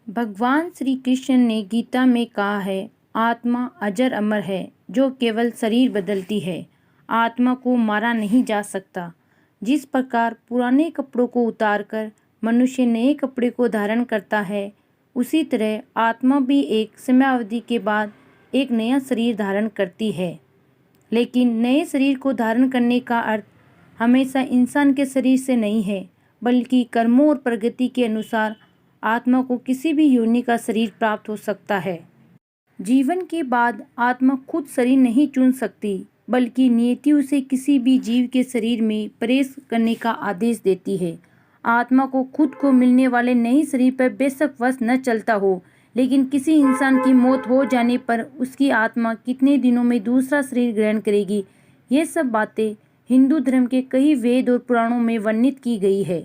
भगवान श्री कृष्ण ने गीता में कहा है, आत्मा अजर अमर है जो केवल शरीर बदलती है। आत्मा को मारा नहीं जा सकता। जिस प्रकार पुराने कपड़ों को उतारकर मनुष्य नए कपड़े को धारण करता है, उसी तरह आत्मा भी एक समयावधि के बाद एक नया शरीर धारण करती है। लेकिन नए शरीर को धारण करने का अर्थ हमेशा इंसान के शरीर से नहीं है, बल्कि कर्मों और प्रगति के अनुसार आत्मा को किसी भी योनि का शरीर प्राप्त हो सकता है। जीवन के बाद आत्मा खुद शरीर नहीं चुन सकती, बल्कि नियति उसे किसी भी जीव के शरीर में प्रवेश करने का आदेश देती है। आत्मा को खुद को मिलने वाले नए शरीर पर बेशक वश न चलता हो, लेकिन किसी इंसान की मौत हो जाने पर उसकी आत्मा कितने दिनों में दूसरा शरीर ग्रहण करेगी, ये सब बातें हिंदू धर्म के कई वेद और पुराणों में वर्णित की गई है।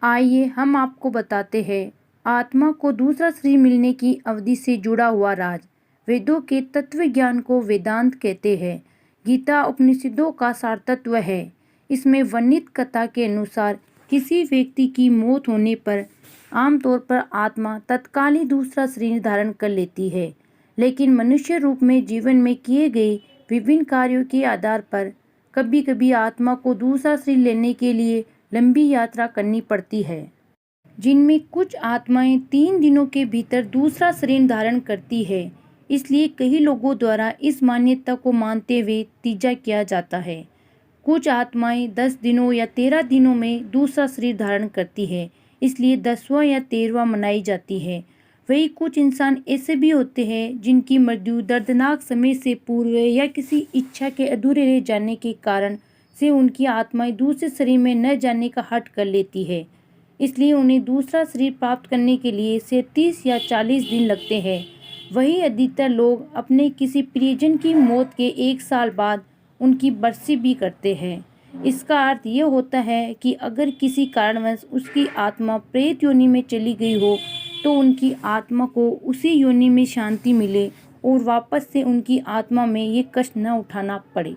आइए हम आपको बताते हैं आत्मा को दूसरा शरीर मिलने की अवधि से जुड़ा हुआ राज। वेदों के तत्व ज्ञान को वेदांत कहते हैं। गीता उपनिषदों का सार तत्व है। इसमें वर्णित कथा के अनुसार किसी व्यक्ति की मौत होने पर आमतौर पर आत्मा तत्काल ही दूसरा शरीर धारण कर लेती है, लेकिन मनुष्य रूप में जीवन में किए गए विभिन्न कार्यों के आधार पर कभी कभी आत्मा को दूसरा शरीर लेने के लिए लंबी यात्रा करनी पड़ती है, जिनमें कुछ आत्माएं 3 दिनों के भीतर दूसरा शरीर धारण करती है। इसलिए कई लोगों द्वारा इस मान्यता को मानते हुए तीजा किया जाता है। कुछ आत्माएं 10 दिनों या 13 दिनों में दूसरा शरीर धारण करती है, इसलिए 10वां या 13वां मनाई जाती है। वही कुछ इंसान ऐसे भी होते हैं जिनकी मृत्यु दर्दनाक समय से पूर्व या किसी इच्छा के अधूरे रह जाने के कारण से उनकी आत्माएं दूसरे शरीर में न जाने का हठ कर लेती है। इसलिए उन्हें दूसरा शरीर प्राप्त करने के लिए 37 या 40 दिन लगते हैं। वही अधिकतर लोग अपने किसी प्रियजन की मौत के 1 साल बाद उनकी बरसी भी करते हैं। इसका अर्थ ये होता है कि अगर किसी कारणवश उसकी आत्मा प्रेत योनि में चली गई हो, तो उनकी आत्मा को उसी योनि में शांति मिले और वापस से उनकी आत्मा में ये कष्ट न उठाना पड़े।